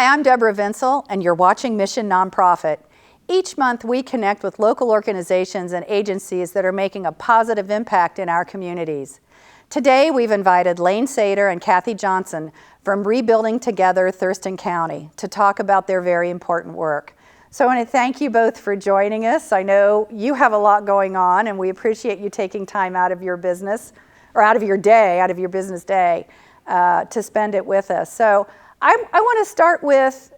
I'm Deborah Vinsel, and you're watching Mission Nonprofit. Each month, we connect with local organizations and agencies that are making a positive impact in our communities. Today, we've invited Sater and Cathy Johnson from Rebuilding Together Thurston County to talk about their very important work. So I want to thank you both for joining us. I know you have a lot going on, and we appreciate you taking time out of your business, or out of your business day, to spend it with us. So I want to start with,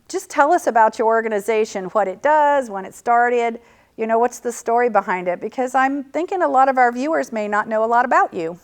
just tell us about your organization, what it does, when it started, what's the story behind it? Because I'm thinking a lot of our viewers may not know a lot about you.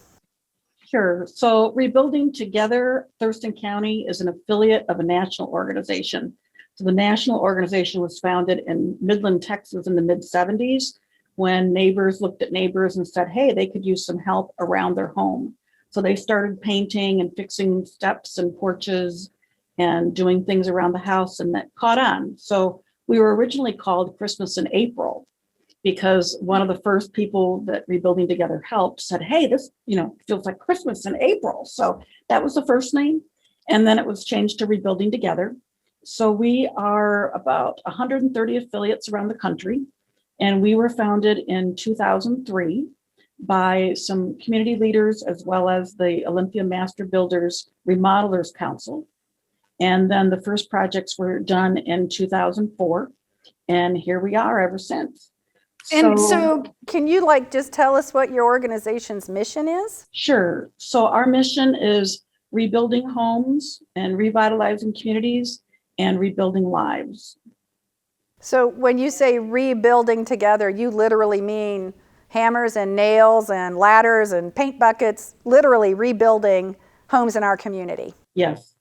Sure. So Rebuilding Together Thurston County is an affiliate of a national organization. So the national organization was founded in Midland, Texas in the mid-70s when neighbors looked at neighbors and said, hey, they could use some help around their home. So they started painting and fixing steps and porches and doing things around the house, and that caught on. So we were originally called Christmas in April because one of the first people that Rebuilding Together helped said, hey, this, feels like Christmas in April. So that was the first name. And then it was changed to Rebuilding Together. So we are about 130 affiliates around the country. And we were founded in 2003 by some community leaders as well as the Olympia Master Builders Remodelers Council. And then the first projects were done in 2004. And here we are ever since. And so can you just tell us what your organization's mission is? Sure. So our mission is rebuilding homes and revitalizing communities and rebuilding lives. So when you say rebuilding together, you literally mean hammers and nails and ladders and paint buckets, literally rebuilding homes in our community. Yes.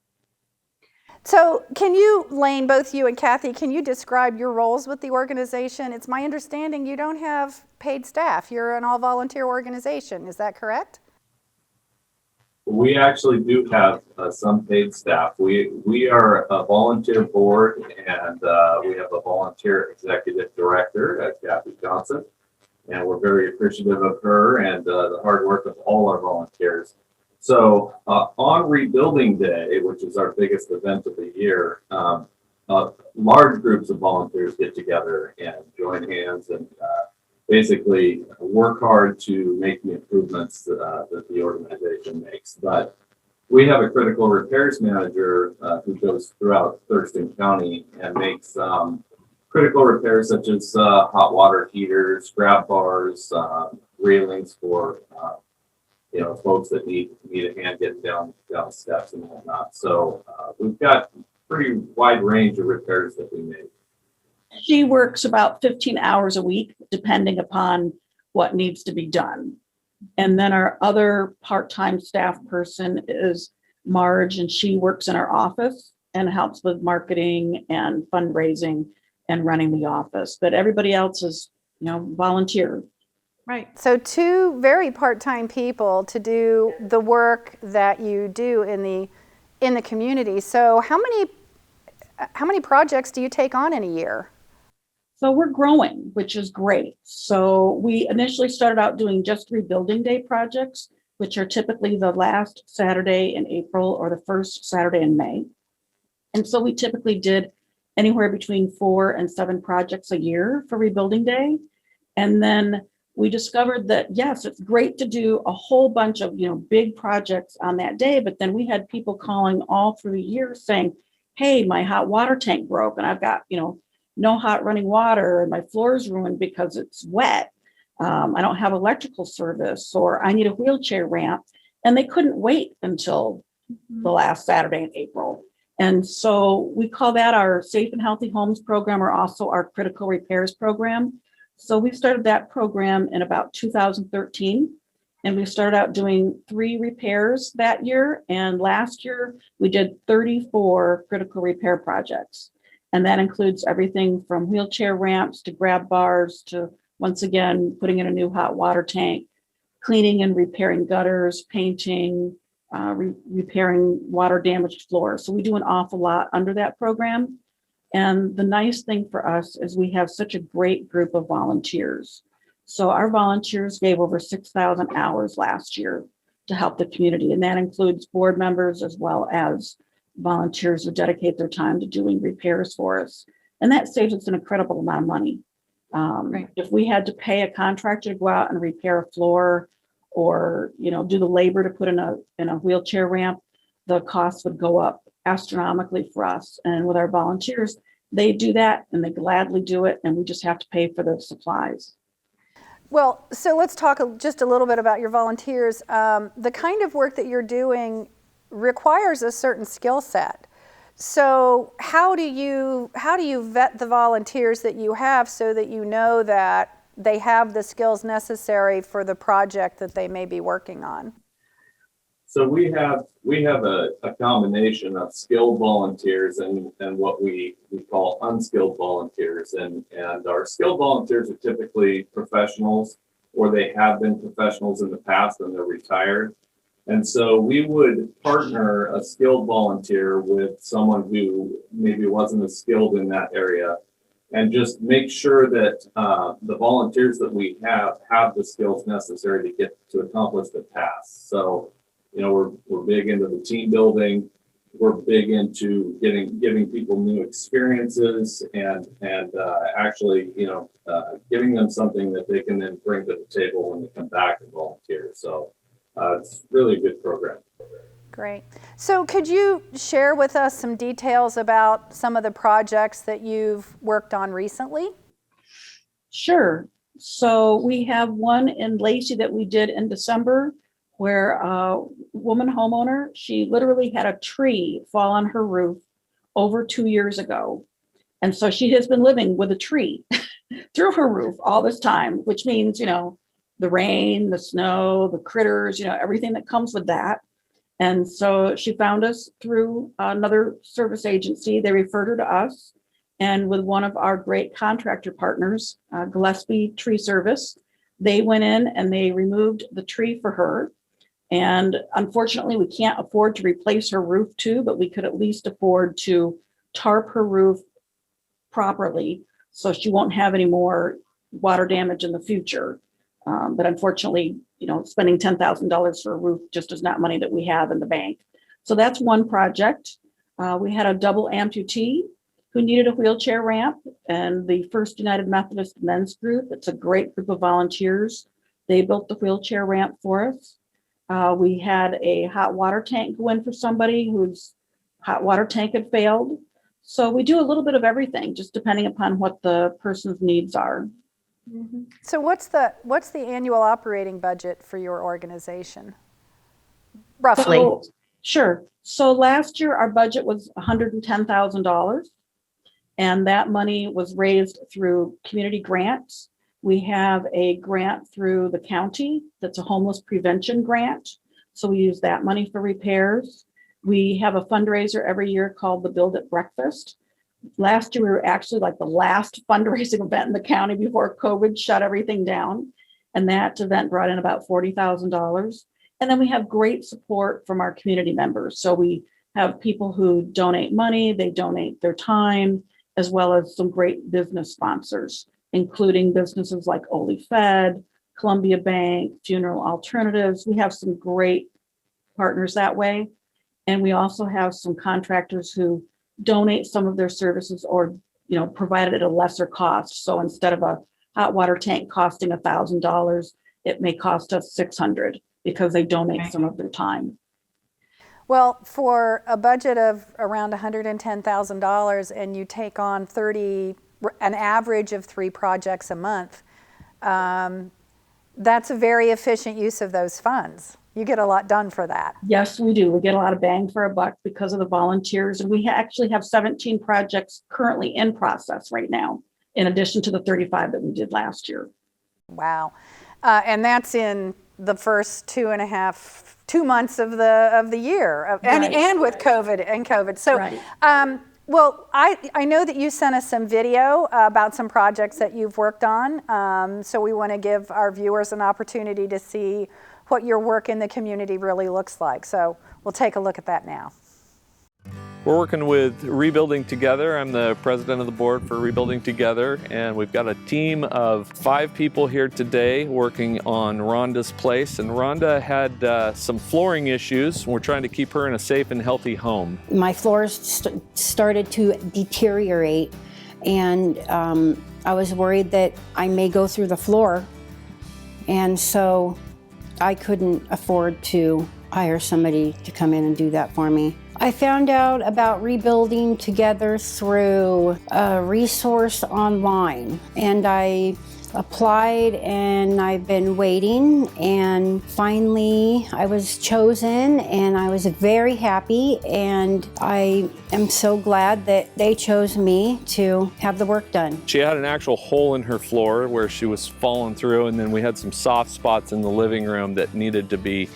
So can you, Lane, both you and Cathy, can you describe your roles with the organization? It's my understanding you don't have paid staff. You're an all-volunteer organization. Is that correct? We actually do have some paid staff. We are a volunteer board, and we have a volunteer executive director, Cathy Johnson, and we're very appreciative of her and the hard work of all our volunteers. So on Rebuilding Day, which is our biggest event of the year, large groups of volunteers get together and join hands and basically work hard to make the improvements that the organization makes. But we have a critical repairs manager who goes throughout Thurston County and makes critical repairs such as hot water heaters, grab bars, railings for folks that need a hand getting down steps and whatnot. So we've got a pretty wide range of repairs that we make. She works about 15 hours a week, depending upon what needs to be done. And then our other part-time staff person is Marge, and she works in our office and helps with marketing and fundraising and running the office. But everybody else is, volunteer. Right. So two very part-time people to do the work that you do in the community. So how many projects do you take on in a year? So we're growing, which is great. So we initially started out doing just Rebuilding Day projects, which are typically the last Saturday in April or the first Saturday in May. And so we typically did anywhere between 4 and 7 projects a year for Rebuilding Day. And then we discovered that, yes, it's great to do a whole bunch of, big projects on that day. But then we had people calling all through the year saying, hey, my hot water tank broke and I've got, no hot running water and my floor's ruined because it's wet. I don't have electrical service, or I need a wheelchair ramp. And they couldn't wait until the last Saturday in April. And so we call that our Safe and Healthy Homes program, or also our Critical Repairs program. So we started that program in about 2013, and we started out doing 3 repairs that year. And last year we did 34 critical repair projects. And that includes everything from wheelchair ramps to grab bars to, once again, putting in a new hot water tank, cleaning and repairing gutters, painting, repairing water damaged floors. So we do an awful lot under that program. And the nice thing for us is we have such a great group of volunteers. So our volunteers gave over 6,000 hours last year to help the community. And that includes board members as well as volunteers would dedicate their time to doing repairs for us. And that saves us an incredible amount of money. Right. If we had to pay a contractor to go out and repair a floor or, do the labor to put in a wheelchair ramp, the cost would go up astronomically for us. And with our volunteers, they do that and they gladly do it. And we just have to pay for the supplies. Well, so let's talk just a little bit about your volunteers. The kind of work that you're doing requires a certain skill set. So how do you vet the volunteers that you have so that you know that they have the skills necessary for the project that they may be working on? So we have a combination of skilled volunteers and what we call unskilled volunteers. And our skilled volunteers are typically professionals, or they have been professionals in the past and they're retired. And so we would partner a skilled volunteer with someone who maybe wasn't as skilled in that area, and just make sure that the volunteers that we have the skills necessary to accomplish the task. So, we're big into the team building. We're big into giving people new experiences and actually, giving them something that they can then bring to the table when they come back and volunteer. So it's really a good program. Great. So could you share with us some details about some of the projects that you've worked on recently? Sure. So we have one in Lacey that we did in December, where a woman homeowner, she literally had a tree fall on her roof over 2 years ago. And so she has been living with a tree through her roof all this time, which means, the rain, the snow, the critters, everything that comes with that. And so she found us through another service agency. They referred her to us. And with one of our great contractor partners, Gillespie Tree Service, they went in and they removed the tree for her. And unfortunately, we can't afford to replace her roof too, but we could at least afford to tarp her roof properly so she won't have any more water damage in the future. But unfortunately, spending $10,000 for a roof just is not money that we have in the bank. So that's one project. We had a double amputee who needed a wheelchair ramp, and the First United Methodist Men's Group, it's a great group of volunteers. They built the wheelchair ramp for us. We had a hot water tank go in for somebody whose hot water tank had failed. So we do a little bit of everything, just depending upon what the person's needs are. Mm-hmm. So what's the annual operating budget for your organization? Roughly. So, sure. So last year our budget was $110,000, and that money was raised through community grants. We have a grant through the county that's a homeless prevention grant. So we use that money for repairs. We have a fundraiser every year called the Build It Breakfast. Last year, we were actually like the last fundraising event in the county before COVID shut everything down. And that event brought in about $40,000. And then we have great support from our community members. So we have people who donate money, they donate their time, as well as some great business sponsors, including businesses like Oli Fed, Columbia Bank, Funeral Alternatives. We have some great partners that way. And we also have some contractors who donate some of their services or, provide it at a lesser cost. So instead of a hot water tank costing $1,000, it may cost us $600 because they donate some of their time. Well, for a budget of around $110,000 and you take on an average of 3 projects a month, that's a very efficient use of those funds. You get a lot done for that. Yes, we do. We get a lot of bang for a buck because of the volunteers. And we actually have 17 projects currently in process right now, in addition to the 35 that we did last year. Wow. And that's in the first 2 months of the year, and with COVID. So, right. Well, I know that you sent us some video about some projects that you've worked on. So we want to give our viewers an opportunity to see what your work in the community really looks like. So we'll take a look at that now. We're working with Rebuilding Together. I'm the president of the board for Rebuilding Together, and we've got a team of 5 people here today working on Rhonda's place. And Rhonda had some flooring issues. We're trying to keep her in a safe and healthy home. My floors started to deteriorate, and I was worried that I may go through the floor, and so I couldn't afford to hire somebody to come in and do that for me. I found out about Rebuilding Together through a resource online, and I applied, and I've been waiting, and finally I was chosen, and I was very happy, and I am so glad that they chose me to have the work done. She had an actual hole in her floor where she was falling through, and then we had some soft spots in the living room that needed to be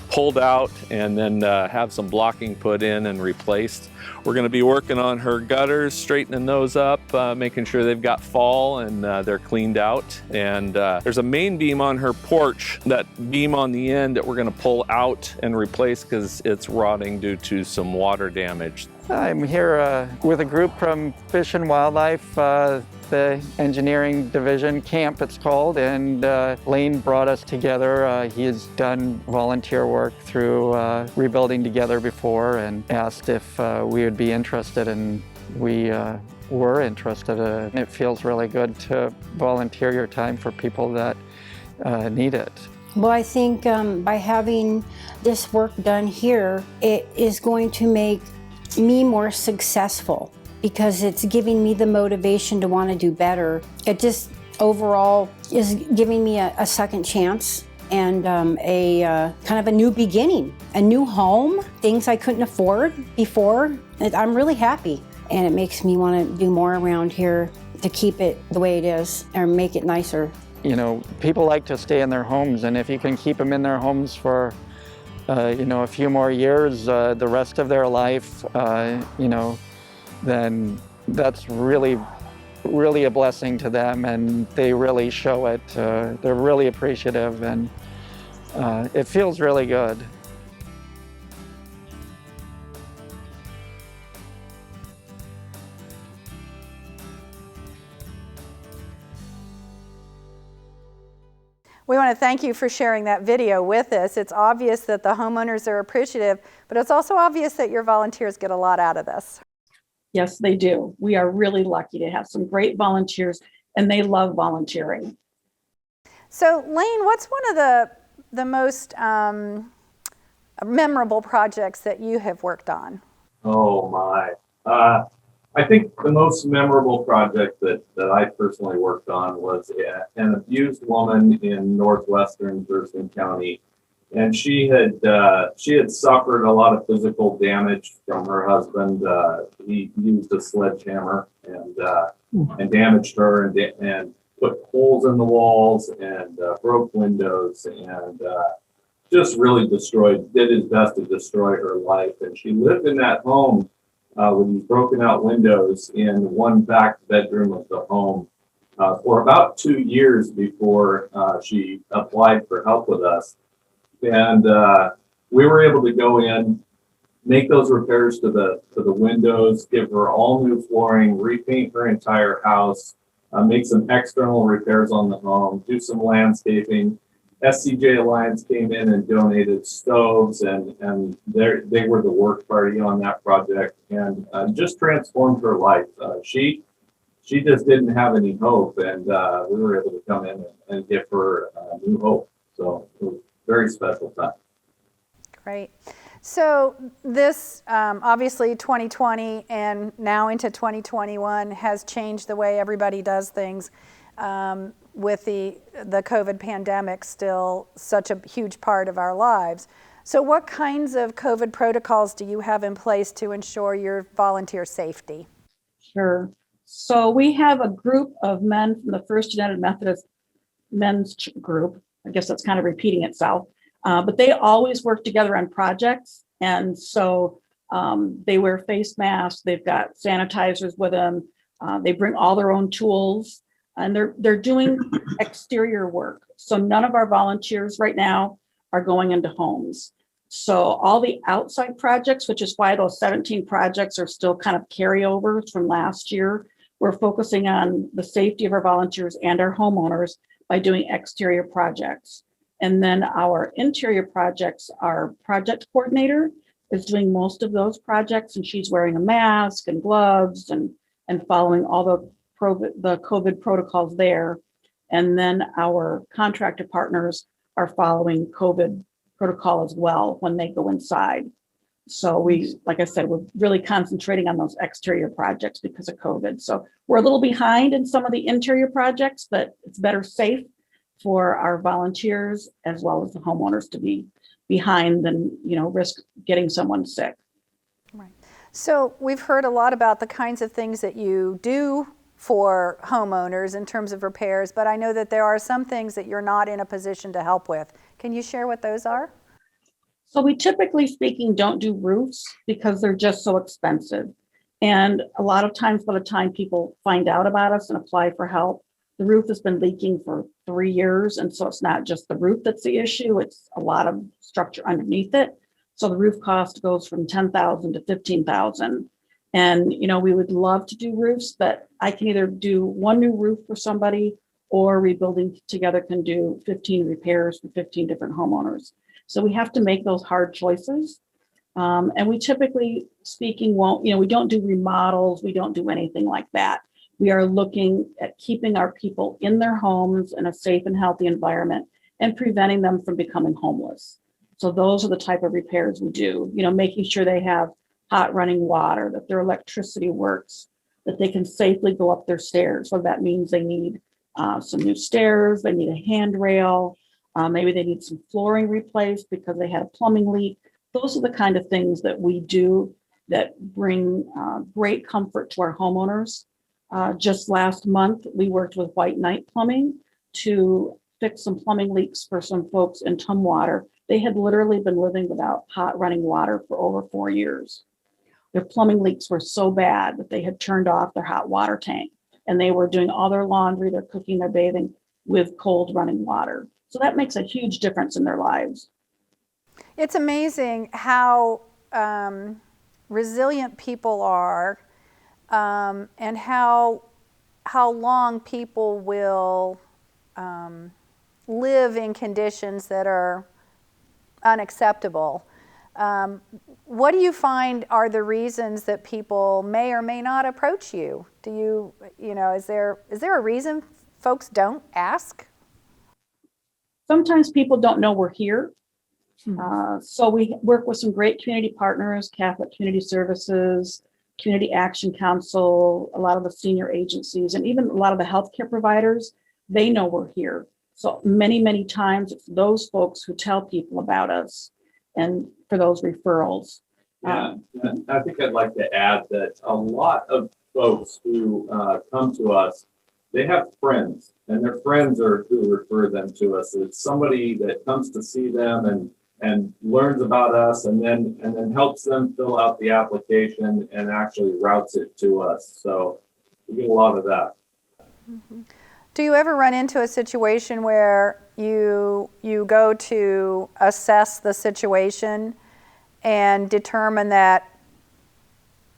pulled out and then have some blocking put in and replaced. We're going to be working on her gutters, straightening those up, making sure they've got fall and they're cleaned out. And there's a main beam on her porch, that beam on the end that we're going to pull out and replace because it's rotting due to some water damage. I'm here with a group from Fish and Wildlife, the engineering division camp it's called, and Lane brought us together. He has done volunteer work through Rebuilding Together before and asked if we would be interested, and we were interested. It feels really good to volunteer your time for people that need it. Well, I think by having this work done here, it is going to make me more successful because it's giving me the motivation to want to do better. It just overall is giving me a second chance and a kind of a new beginning, a new home, things I couldn't afford before. I'm really happy, and it makes me want to do more around here to keep it the way it is or make it nicer. You know, people like to stay in their homes, and if you can keep them in their homes for a few more years, the rest of their life, then that's really a blessing to them, and they really show it. They're really appreciative, and it feels really good. We want to thank you for sharing that video with us. It's obvious that the homeowners are appreciative, but it's also obvious that your volunteers get a lot out of this. Yes, they do. We are really lucky to have some great volunteers, and they love volunteering. So, Lane, what's one of the most memorable projects that you have worked on? Oh my. I think the most memorable project that I personally worked on was an abused woman in northwestern Thurston County. And she had suffered a lot of physical damage from her husband. He used a sledgehammer and damaged her and put holes in the walls and broke windows and just really did his best to destroy her life. And she lived in that home with these broken out windows in one back bedroom of the home for about 2 years before she applied for help with us. And we were able to go in, make those repairs to the windows, give her all new flooring, repaint her entire house, make some external repairs on the home, do some landscaping. SCJ Alliance came in and donated stoves, and they were the work party on that project, and just transformed her life. She just didn't have any hope, and we were able to come in and give her new hope. So it was a very special time. Great. So this obviously 2020 and now into 2021 has changed the way everybody does things. With the COVID pandemic still such a huge part of our lives. So what kinds of COVID protocols do you have in place to ensure your volunteer safety? Sure. So we have a group of men from the First United Methodist Men's Group. I guess that's kind of repeating itself, but they always work together on projects. And so they wear face masks, they've got sanitizers with them, they bring all their own tools. And they're doing exterior work. So none of our volunteers right now are going into homes. So all the outside projects, which is why those 17 projects are still kind of carryovers from last year, we're focusing on the safety of our volunteers and our homeowners by doing exterior projects. And then our interior projects, our project coordinator is doing most of those projects, and she's wearing a mask and gloves and following all the COVID protocols there. And then our contractor partners are following COVID protocol as well when they go inside. So we, like I said, we're really concentrating on those exterior projects because of COVID. So we're a little behind in some of the interior projects, but it's better safe for our volunteers as well as the homeowners to be behind than, risk getting someone sick. Right. So we've heard a lot about the kinds of things that you do for homeowners in terms of repairs, but I know that there are some things that you're not in a position to help with. Can you share what those are? So we typically speaking don't do roofs because they're just so expensive. And a lot of times by the time people find out about us and apply for help, the roof has been leaking for 3 years. And so it's not just the roof that's the issue, it's a lot of structure underneath it. So the roof cost goes from $10,000 to $15,000. And, we would love to do roofs, but I can either do one new roof for somebody or Rebuilding Together can do 15 repairs for 15 different homeowners. So we have to make those hard choices. And we typically speaking won't, we don't do remodels. We don't do anything like that. We are looking at keeping our people in their homes in a safe and healthy environment and preventing them from becoming homeless. So those are the type of repairs we do, making sure they have hot running water, that their electricity works, that they can safely go up their stairs. So that means they need some new stairs, they need a handrail, maybe they need some flooring replaced because they had a plumbing leak. Those are the kind of things that we do that bring great comfort to our homeowners. Just last month, we worked with White Knight Plumbing to fix some plumbing leaks for some folks in Tumwater. They had literally been living without hot running water for over 4 years. Their plumbing leaks were so bad that they had turned off their hot water tank and they were doing all their laundry, their cooking, their bathing with cold running water. So that makes a huge difference in their lives. It's amazing how resilient people are and how long people will live in conditions that are unacceptable. What do you find are the reasons that people may or may not approach you? Is there a reason folks don't ask? Sometimes people don't know we're here. So we work with some great community partners, Catholic Community Services, Community Action Council, a lot of the senior agencies, and even a lot of the healthcare providers. They know we're here. So many, many times it's those folks who tell people about us and for those referrals. Yeah, and I think I'd like to add that a lot of folks who come to us, they have friends, and their friends are who refer them to us. It's somebody that comes to see them and learns about us and then helps them fill out the application and actually routes it to us. So we get a lot of that. Mm-hmm. Do you ever run into a situation where you go to assess the situation and determine that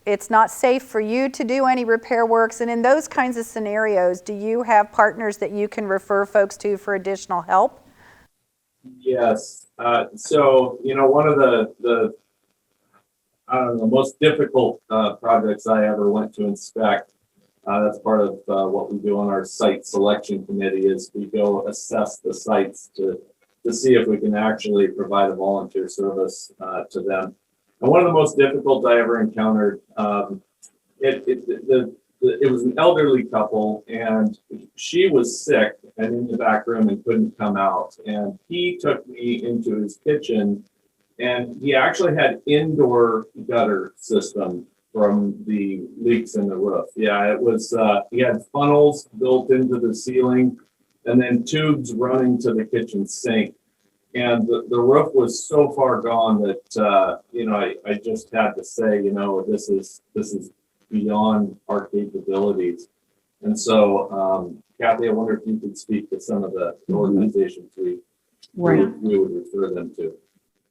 it's not safe for you to do any repair works? And in those kinds of scenarios, do you have partners that you can refer folks to for additional help? Yes. So, one of the most difficult projects I ever went to inspect, that's part of what we do on our site selection committee, is we go assess the sites to see if we can actually provide a volunteer service to them. And one of the most difficult I ever encountered, it was an elderly couple, and she was sick and in the back room and couldn't come out. And he took me into his kitchen, and he actually had indoor gutter system from the leaks in the roof. Yeah, it was, he had funnels built into the ceiling and then tubes running to the kitchen sink. And the roof was so far gone that, I just had to say, this is beyond our capabilities. And so, Cathy, I wonder if you could speak to some of the organizations we would refer them to.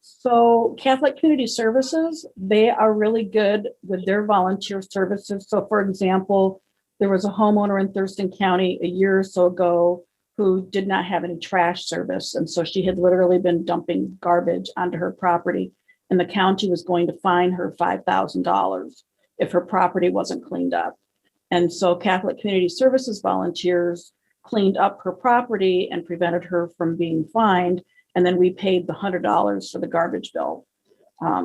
So Catholic Community Services, they are really good with their volunteer services. So for example, there was a homeowner in Thurston County a year or so ago who did not have any trash service. And so she had literally been dumping garbage onto her property, and the county was going to fine her $5,000 if her property wasn't cleaned up. And so Catholic Community Services volunteers cleaned up her property and prevented her from being fined. And then we paid the $100 for the garbage bill.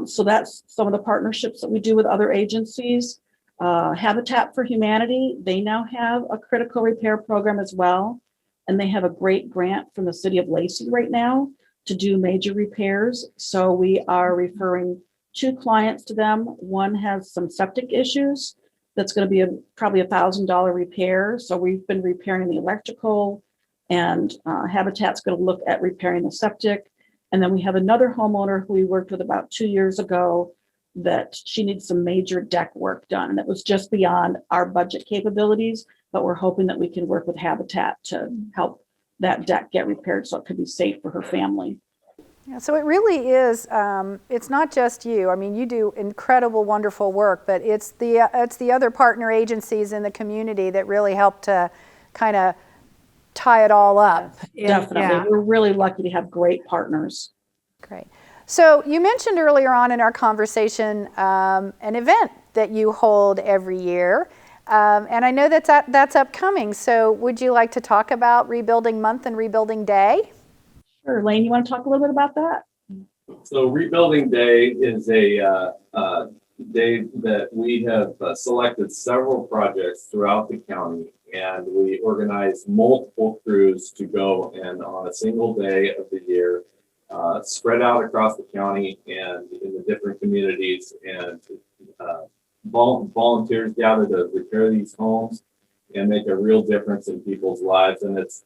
So that's some of the partnerships that we do with other agencies. Habitat for Humanity, they now have a critical repair program as well. And they have a great grant from the city of Lacey right now to do major repairs. So we are referring 2 clients to them. One has some septic issues. That's going to be probably $1,000 repair. So we've been repairing the electrical, and Habitat's going to look at repairing the septic. And then we have another homeowner who we worked with about 2 years ago that she needs some major deck work done. And it was just beyond our budget capabilities, but we're hoping that we can work with Habitat to help that deck get repaired so it could be safe for her family. Yeah, so it really is, it's not just you. I mean, you do incredible, wonderful work, but it's the other partner agencies in the community that really help to kind of tie it all up. Definitely. Yeah. We're really lucky to have great partners. Great. So you mentioned earlier on in our conversation an event that you hold every year. And I know that's upcoming. So would you like to talk about Rebuilding Month and Rebuilding Day? Sure. Lane, you want to talk a little bit about that? So Rebuilding Day is a day that we have selected several projects throughout the county, and we organize multiple crews to go and on a single day of the year, spread out across the county and in the different communities, and volunteers gather to repair these homes and make a real difference in people's lives. And it's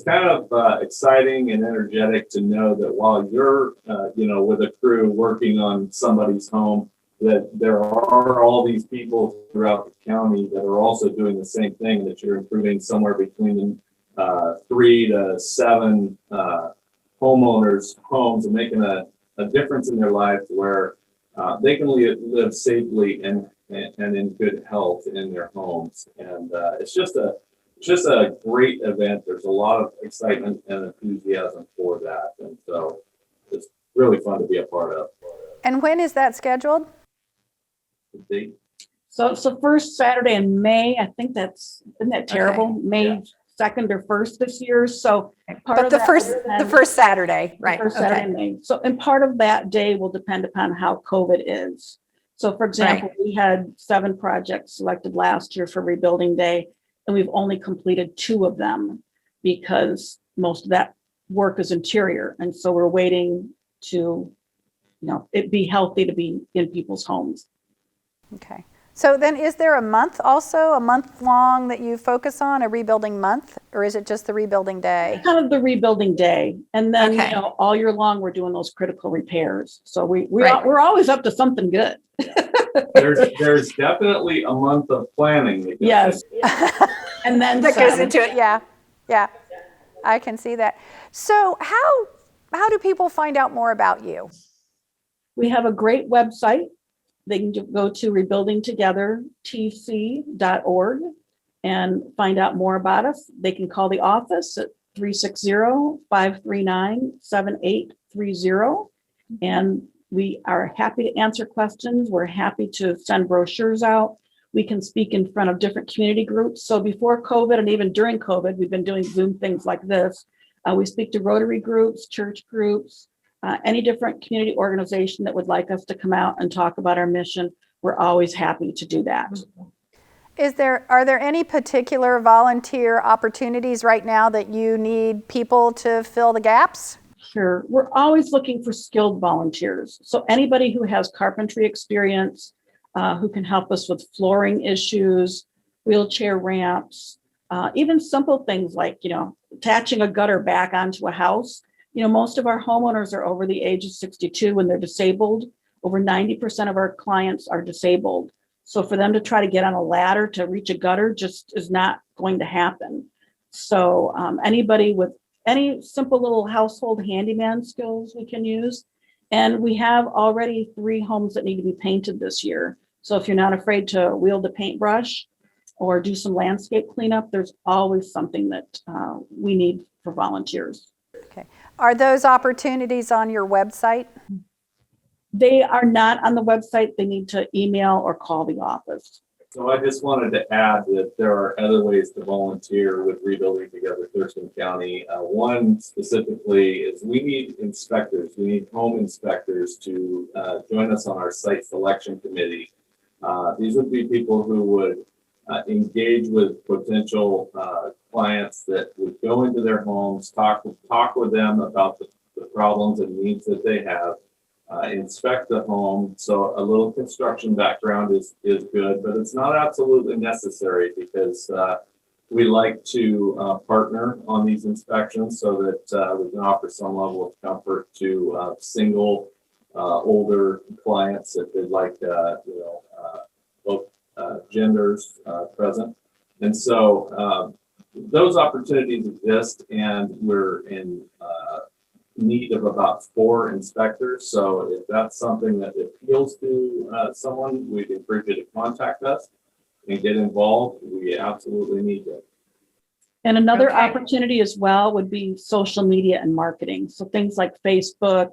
kind of exciting and energetic to know that while you're with a crew working on somebody's home, that there are all these people throughout the county that are also doing the same thing, that you're improving somewhere between 3 to 7 homeowners' homes and making a difference in their lives where they can live safely and in good health in their homes. And it's just a great event. There's a lot of excitement and enthusiasm for that. And so it's really fun to be a part of. And when is that scheduled? So it's the first Saturday in May. I think isn't that terrible? Okay. May 2nd or 1st this year. So But the first Saturday, right? First Saturday in May. So, and part of that day will depend upon how COVID is. So for example, we had 7 projects selected last year for Rebuilding Day, and we've only completed 2 of them because most of that work is interior. And so we're waiting to, it be healthy to be in people's homes. Okay. So then is there a month also, a month long that you focus on, a rebuilding month, or is it just the Rebuilding Day? Kind of the Rebuilding Day. And then, Okay. all year long, we're doing those critical repairs. So we're always up to something good. There's definitely a month of planning that goes Yes. into And then That goes some. into it, yeah. I can see that. So how do people find out more about you? We have a great website. They can go to rebuildingtogethertc.org and find out more about us. They can call the office at 360-539-7830. And we are happy to answer questions. We're happy to send brochures out. We can speak in front of different community groups. So before COVID and even during COVID, we've been doing Zoom things like this. We speak to Rotary groups, church groups, any different community organization that would like us to come out and talk about our mission. We're always happy to do that. Are there any particular volunteer opportunities right now that you need people to fill the gaps? Sure. We're always looking for skilled volunteers. So anybody who has carpentry experience, who can help us with flooring issues, wheelchair ramps, even simple things like, attaching a gutter back onto a house. Most of our homeowners are over the age of 62 when they're disabled. Over 90% of our clients are disabled. So for them to try to get on a ladder to reach a gutter just is not going to happen. So anybody with any simple little household handyman skills we can use. And we have already 3 homes that need to be painted this year. So if you're not afraid to wield a paintbrush or do some landscape cleanup, there's always something that we need for volunteers. Okay. Are those opportunities on your website? They are not on the website. They need to email or call the office. So I just wanted to add that there are other ways to volunteer with Rebuilding Together Thurston County. One specifically is we need inspectors. We need home inspectors to join us on our site selection committee. These would be people who would engage with potential clients that would go into their homes, talk with them about the problems and needs that they have. Inspect the home. So a little construction background is good, but it's not absolutely necessary because we like to partner on these inspections so that we can offer some level of comfort to single older clients if they'd like both genders present. And so those opportunities exist, and we're in need of about 4 inspectors. So if that's something that appeals to someone, we'd encourage you to contact us and get involved. We absolutely need it. And another Okay. opportunity as well would be social media and marketing. So things like Facebook,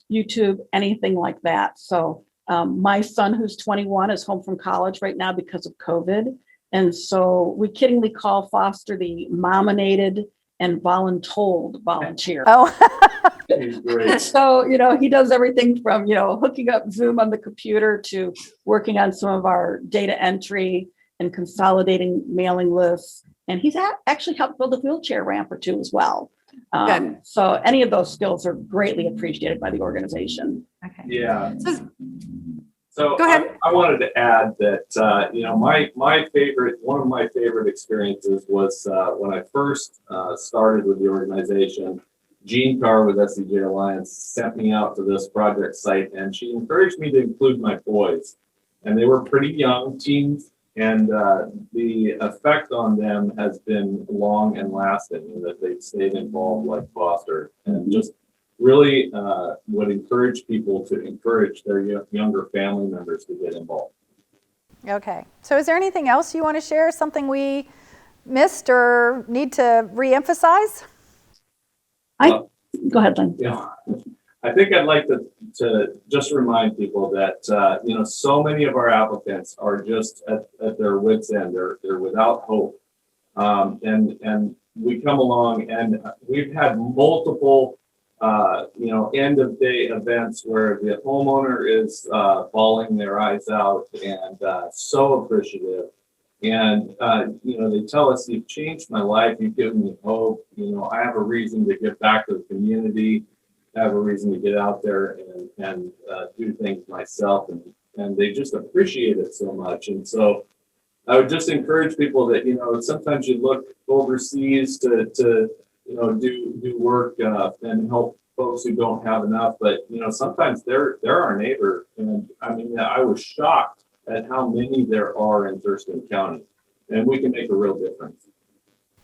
YouTube, anything like that. So my son, who's 21, is home from college right now because of COVID. And so we kiddingly call Foster the mominated and voluntold volunteer. Oh, He's great. So, he does everything from, hooking up Zoom on the computer to working on some of our data entry and consolidating mailing lists. And he's actually helped build a wheelchair ramp or 2 as well. So any of those skills are greatly appreciated by the organization. okay. Yeah. So, So go ahead. I wanted to add that, one of my favorite experiences was when I first started with the organization. Jean Carr with SCJ Alliance sent me out to this project site, and she encouraged me to include my boys. And they were pretty young, teens, and the effect on them has been long and lasting, in that they've stayed involved like Foster, and just really would encourage people to encourage their younger family members to get involved. Okay. So is there anything else you want to share? Something we missed or need to reemphasize? Go ahead, Lynn. I think I'd like to just remind people that so many of our applicants are just at their wits' end. They're without hope, and we come along, and we've had multiple end of day events where the homeowner is bawling their eyes out and so appreciative. And, they tell us, "You've changed my life. You've given me hope. I have a reason to give back to the community. I have a reason to get out there and do things myself." And they just appreciate it so much. And so I would just encourage people that, sometimes you look overseas to do work and help folks who don't have enough. But, sometimes they're our neighbor. And I mean, I was shocked at how many there are in Thurston County, and we can make a real difference.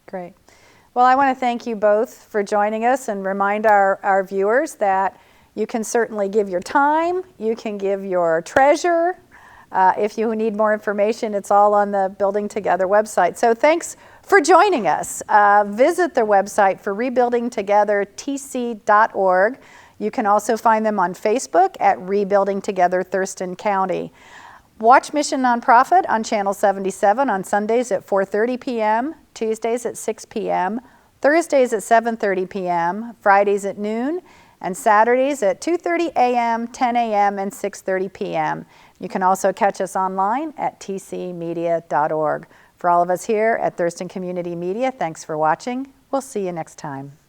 Great. Well, I want to thank you both for joining us and remind our viewers that you can certainly give your time, you can give your treasure. If you need more information, it's all on the Building Together website. So thanks for joining us. Visit the website for rebuildingtogethertc.org. You can also find them on Facebook at Rebuilding Together Thurston County. Watch Mission Nonprofit on Channel 77 on Sundays at 4:30 p.m., Tuesdays at 6 p.m., Thursdays at 7:30 p.m., Fridays at noon, and Saturdays at 2:30 a.m., 10 a.m., and 6:30 p.m. You can also catch us online at TCMedia.org. For all of us here at Thurston Community Media, thanks for watching. We'll see you next time.